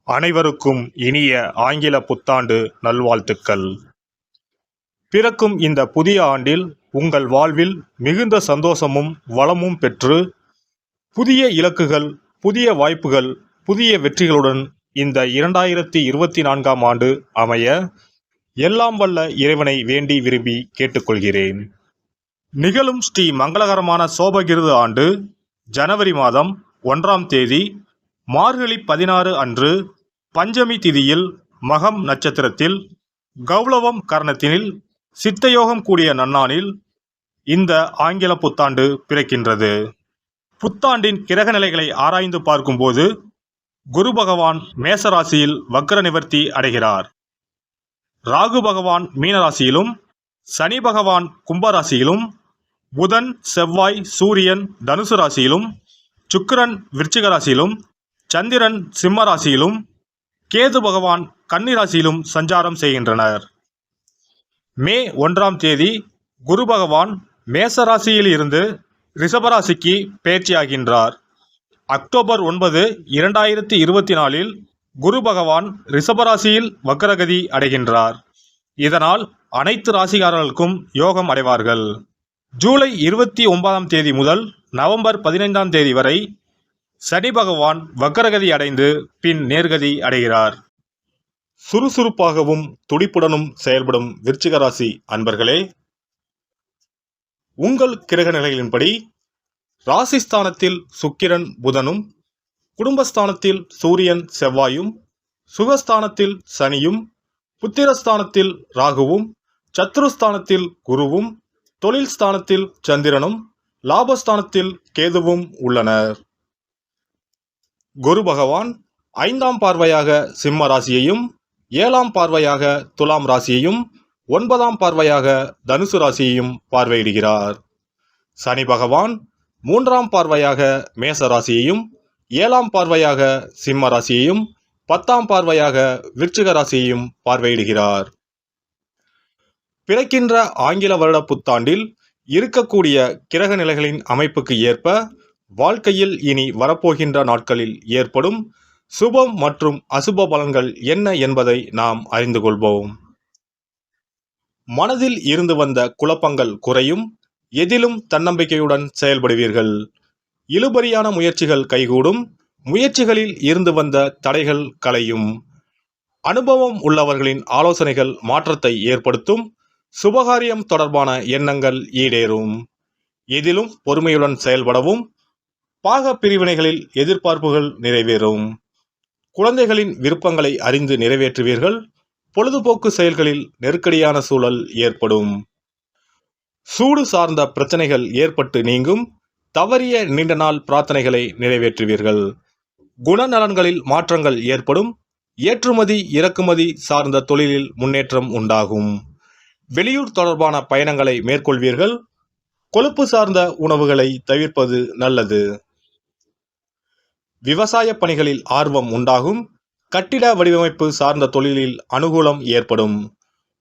அனைவருக்கும் இனிய ஆங்கில புத்தாண்டு நல்வாழ்த்துக்கள். பிறக்கும் இந்த புதிய ஆண்டில் உங்கள் வாழ்வில் மிகுந்த சந்தோஷமும் வளமும் பெற்று புதிய இலக்குகள், புதிய வாய்ப்புகள், புதிய வெற்றிகளுடன் இந்த 2024ஆம் ஆண்டு அமைய எல்லாம் வல்ல இறைவனை வேண்டி விரும்பி கேட்டுக்கொள்கிறேன். நிகழும் ஸ்ரீ மங்களகரமான சோபகிருது ஆண்டு ஜனவரி மாதம் 1ஆம் தேதி மார்கழி 16 அன்று பஞ்சமி திதியில் மகம் நட்சத்திரத்தில் கௌளவம் கரணத்தினில் சித்தயோகம் கூடிய நன்னாளில் இந்த ஆங்கில புத்தாண்டு பிறக்கின்றது. புத்தாண்டின் கிரக நிலைகளை ஆராய்ந்து பார்க்கும்போது குரு பகவான் மேசராசியில் வக்ர நிவர்த்தி அடைகிறார். ராகு பகவான் மீனராசியிலும், சனி பகவான் கும்பராசியிலும், புதன் செவ்வாய் சூரியன் தனுசு ராசியிலும், சுக்கிரன் விருச்சிக ராசியிலும், சந்திரன் சிம்ம ராசியிலும், கேது பகவான் கன்னி ராசியிலும் சஞ்சாரம் செய்கின்றனர். மே 1ஆம் தேதி குரு பகவான் மேச ராசியில் இருந்து ரிஷபராசிக்கு பெயர்ச்சியாகின்றார். அக்டோபர் 9, 2024இல் குரு பகவான் ரிஷபராசியில் வக்ரகதி அடைகின்றார். இதனால் அனைத்து ராசிக்காரர்களுக்கும் யோகம் அடைவார்கள். ஜூலை 29ஆம் தேதி முதல் நவம்பர் 15ஆம் தேதி வரை சனி பகவான் வக்ரகதி அடைந்து பின் நேர்கதி அடைகிறார். சுறுசுறுப்பாகவும் துடிப்புடனும் செயல்படும் விருச்சிக ராசி அன்பர்களே, உங்கள் கிரக நிலைகளின்படி ராசிஸ்தானத்தில் சுக்கிரன் புதனும், குடும்பஸ்தானத்தில் சூரியன் செவ்வாயும், சுகஸ்தானத்தில் சனியும், புத்திரஸ்தானத்தில் ராகுவும், சத்ருஸ்தானத்தில் குருவும், தொழில் ஸ்தானத்தில் சந்திரனும், லாபஸ்தானத்தில் கேதுவும் உள்ளனர். குரு பகவான் 5ஆம் பார்வையாக சிம்ம ராசியையும், 7ஆம் பார்வையாக துலாம் ராசியையும், 9ஆம் பார்வையாக தனுசு ராசியையும் பார்வையிடுகிறார். சனி பகவான் 3ஆம் பார்வையாக மேச ராசியையும், 7ஆம் பார்வையாக சிம்ம ராசியையும், 10ஆம் பார்வையாக விருச்சிக ராசியையும் பார்வையிடுகிறார். பிறக்கின்ற ஆங்கில வருட புத்தாண்டில் இருக்கக்கூடிய கிரக நிலைகளின் அமைப்புக்கு ஏற்ப வாழ்க்கையில் இனி வரப்போகின்ற நாட்களில் ஏற்படும் சுபம் மற்றும் அசுப பலன்கள் என்ன என்பதை நாம் அறிந்து கொள்வோம். மனதில் இருந்து வந்த குழப்பங்கள் குறையும். எதிலும் தன்னம்பிக்கையுடன் செயல்படுவீர்கள். இழுபறியான முயற்சிகள் கைகூடும். முயற்சிகளில் இருந்து வந்த தடைகள் களையும். அனுபவம் உள்ளவர்களின் ஆலோசனைகள் மாற்றத்தை ஏற்படுத்தும். சுபகாரியம் தொடர்பான எண்ணங்கள் ஈடேறும். எதிலும் பொறுமையுடன் செயல்படவும். பாக பிரிவினைகளில் எதிர்பார்ப்புகள் நிறைவேறும். குழந்தைகளின் விருப்பங்களை அறிந்து நிறைவேற்றுவீர்கள். பொழுதுபோக்கு செயல்களில் நெருக்கடியான சூழல் ஏற்படும். சூடு சார்ந்த பிரச்சனைகள் ஏற்பட்டு நீங்கும். தவறிய நீண்ட நாள் பிரார்த்தனைகளை நிறைவேற்றுவீர்கள். குணநலன்களில் மாற்றங்கள் ஏற்படும். ஏற்றுமதி இறக்குமதி சார்ந்த தொழிலில் முன்னேற்றம் உண்டாகும். வெளியூர் தொடர்பான பயணங்களை மேற்கொள்வீர்கள். கொழுப்பு சார்ந்த உணவுகளை தவிர்ப்பது நல்லது. விவசாய பணிகளில் ஆர்வம் உண்டாகும். கட்டிட வடிவமைப்பு சார்ந்த தொழிலில் அனுகூலம் ஏற்படும்.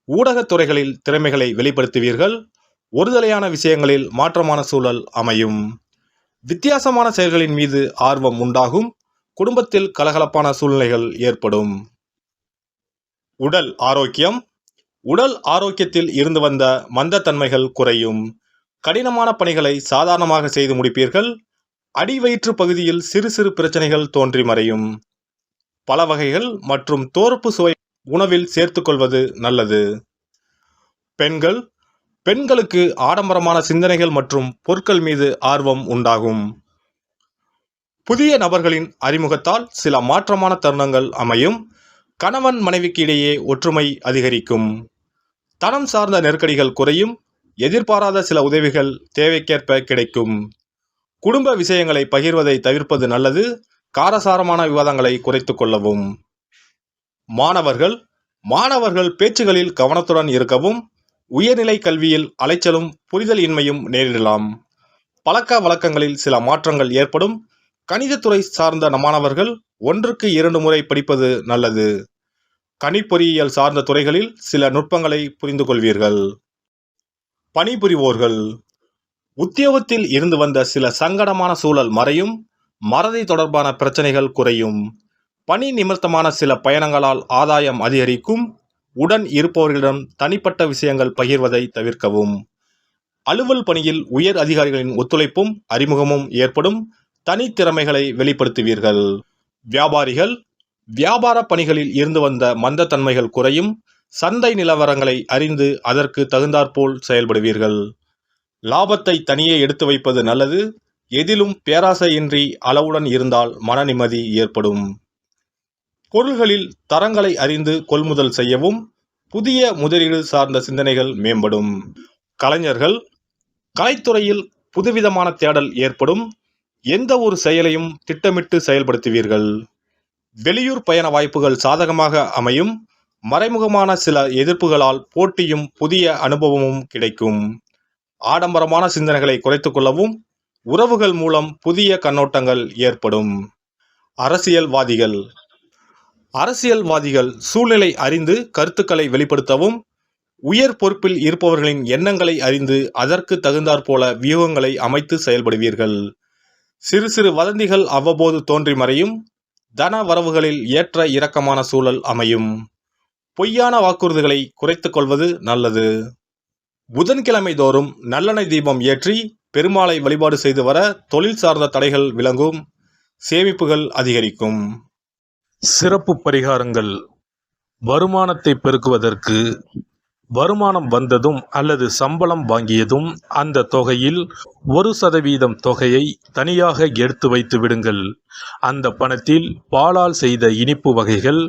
ஊடகத் துறைகளில் திறமைகளை வெளிப்படுத்துவீர்கள். ஒருதலையான விஷயங்களில் மாற்றமான சூழல் அமையும். வித்தியாசமான செயல்களின் மீது ஆர்வம் உண்டாகும். குடும்பத்தில் கலகலப்பான சூழ்நிலைகள் ஏற்படும். உடல் ஆரோக்கியம். உடல் ஆரோக்கியத்தில் இருந்து வந்த மந்தத்தன்மைகள் குறையும். கடினமான பணிகளை சாதாரணமாக செய்து முடிப்பீர்கள். அடிவயிற்று பகுதியில் சிறு சிறு பிரச்சனைகள் தோன்றி மறையும். பல வகைகள் மற்றும் தோற்பு சுவை உணவில் சேர்த்துக்கொள்வது நல்லது. பெண்களுக்கு ஆடம்பரமான சிந்தனைகள் மற்றும் பொருட்கள் மீது ஆர்வம் உண்டாகும். புதிய நபர்களின் அறிமுகத்தால் சில மாற்றமான தருணங்கள் அமையும். கணவன் மனைவிக்கு இடையே ஒற்றுமை அதிகரிக்கும். தனம் சார்ந்த நெருக்கடிகள் குறையும். எதிர்பாராத சில உதவிகள் தேவைக்கேற்ப கிடைக்கும். குடும்ப விஷயங்களை பகிர்வதை தவிர்ப்பது நல்லது. காரசாரமான விவாதங்களை குறைத்து கொள்ளவும். மாணவர்கள் பேச்சுகளில் கவனத்துடன் இருக்கவும். உயர்நிலை கல்வியில் அலைச்சலும் புரிதல் இன்மையும் நேரிடலாம். பழக்க வழக்கங்களில் சில மாற்றங்கள் ஏற்படும். கணிதத்துறை சார்ந்த மாணவர்கள் 1க்கு 2 முறை படிப்பது நல்லது. கணிப்பொறியியல் சார்ந்த துறைகளில் சில நுட்பங்களை புரிந்து கொள்வீர்கள். பணிபுரிவோர்கள் உத்தியோகத்தில் இருந்து வந்த சில சங்கடமான சூழல் மறையும். மறதி தொடர்பான பிரச்சனைகள் குறையும். பணி நிமித்தமான சில பயணங்களால் ஆதாயம் அதிகரிக்கும். உடன் இருப்பவர்களிடம் தனிப்பட்ட விஷயங்கள் பகிர்வதை தவிர்க்கவும். அலுவல் பணியில் உயர் அதிகாரிகளின் ஒத்துழைப்பும் அறிமுகமும் ஏற்படும். தனித்திறமைகளை வெளிப்படுத்துவீர்கள். வியாபாரிகள் வியாபார பணிகளில் இருந்து வந்த மந்தத்தன்மைகள் குறையும். சந்தை நிலவரங்களை அறிந்து அதற்கு தகுந்தாற்போல் செயல்படுவீர்கள். லாபத்தை தனியே எடுத்து வைப்பது நல்லது. எதிலும் பேராசையின்றி அளவுடன் இருந்தால் மன நிம்மதி ஏற்படும். பொருள்களில் தரங்களை அறிந்து கொள்முதல் செய்யவும். புதிய முதலீடு சார்ந்த சிந்தனைகள் மேம்படும். கலைஞர்கள் கலைத்துறையில் புதுவிதமான தேடல் ஏற்படும். எந்த ஒரு செயலையும் திட்டமிட்டு செயல்படுத்துவீர்கள். வெளியூர் பயண வாய்ப்புகள் சாதகமாக அமையும். மறைமுகமான சில எதிர்ப்புகளால் போட்டியும் புதிய அனுபவமும் கிடைக்கும். ஆடம்பரமான சிந்தனைகளை குறைத்துக் கொள்ளவும். உறவுகள் மூலம் புதிய கண்ணோட்டங்கள் ஏற்படும். அரசியல்வாதிகள் சூழ்நிலை அறிந்து கருத்துக்களை வெளிப்படுத்தவும். உயர் பொறுப்பில் இருப்பவர்களின் எண்ணங்களை அறிந்து அதற்கு தகுந்தாற்போல வியூகங்களை அமைத்து செயல்படுவீர்கள். சிறு சிறு வதந்திகள் அவ்வப்போது தோன்றி மறையும். தன வரவுகளில் ஏற்ற இறக்கமான சூழல் அமையும். பொய்யான வாக்குறுதிகளை குறைத்துக் கொள்வது நல்லது. புதன்கிழமை தோறும் நல்லெண்ணெய் தீபம் ஏற்றி பெருமாளை வழிபாடு செய்து வர தொழில் சார்ந்த தடைகள் விலகும். சேமிப்புகள் அதிகரிக்கும். சிறப்பு பரிகாரங்கள். வருமானத்தை பெருக்குவதற்கு வருமானம் வந்ததும் அல்லது சம்பளம் வாங்கியதும் அந்த தொகையில் 1% தொகையை தனியாக எடுத்து வைத்து விடுங்கள். அந்த பணத்தில் பாலால் செய்த இனிப்பு வகைகள்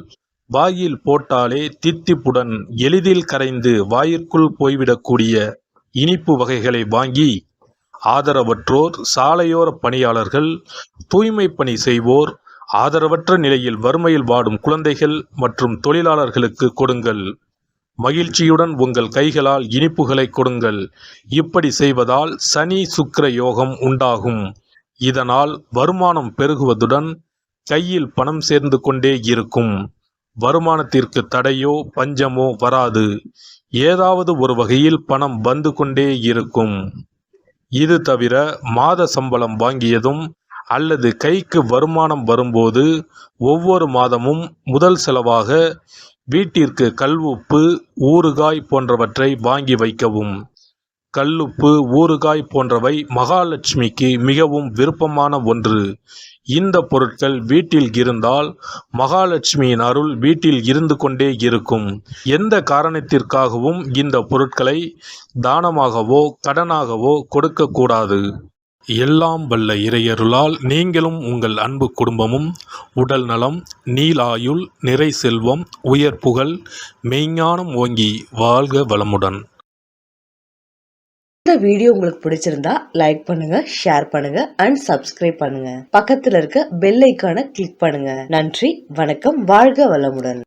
வாயில் போட்டாலே தித்திப்புடன் எளிதில் கரைந்து வாயிற்குள் போய்விடக்கூடிய இனிப்பு வகைகளை வாங்கி ஆதரவற்றோர், சாலையோர பணியாளர்கள், தூய்மை பணி செய்வோர், ஆதரவற்ற நிலையில் வறுமையில் வாடும் குழந்தைகள் மற்றும் தொழிலாளர்களுக்கு கொடுங்கள். மகிழ்ச்சியுடன் உங்கள் கைகளால் இனிப்புகளை கொடுங்கள். இப்படி செய்வதால் சனி சுக்கிர யோகம் உண்டாகும். இதனால் வருமானம் பெருகுவதுடன் கையில் பணம் சேர்ந்து கொண்டே இருக்கும். வருமானத்திற்கு தடையோ பஞ்சமோ வராது. ஏதாவது ஒரு வகையில் பணம் வந்து கொண்டே இருக்கும். இது தவிர மாத சம்பளம் வாங்கியதும் அல்லது கைக்கு வருமானம் வரும்போது ஒவ்வொரு மாதமும் முதல் செலவாக வீட்டிற்கு கல்லுப்பு, ஊறுகாய் போன்றவற்றை வாங்கி வைக்கவும். கல்லுப்பு, ஊறுகாய் போன்றவை மகாலட்சுமிக்கு மிகவும் விருப்பமான ஒன்று. இந்த பொருட்கள் வீட்டில் இருந்தால் மகாலட்சுமியின் அருள் வீட்டில் இருந்து கொண்டே இருக்கும். எந்த காரணத்திற்காகவும் இந்த பொருட்களை தானமாகவோ கடனாகவோ கொடுக்கக்கூடாது. எல்லாம் வல்ல இறையருளால் நீங்களும் உங்கள் அன்பு குடும்பமும் உடல் நலம், நீலாயுள், நிறை செல்வம், உயர் புகழ், மெய்ஞானம் ஓங்கி வாழ்க வளமுடன். இந்த வீடியோ உங்களுக்கு பிடிச்சிருந்தா லைக் பண்ணுங்க, ஷேர் பண்ணுங்க அண்ட் சப்ஸ்கிரைப் பண்ணுங்க. பக்கத்துல இருக்க பெல் ஐகானை கிளிக் பண்ணுங்க. நன்றி, வணக்கம், வாழ்க வளமுடன்.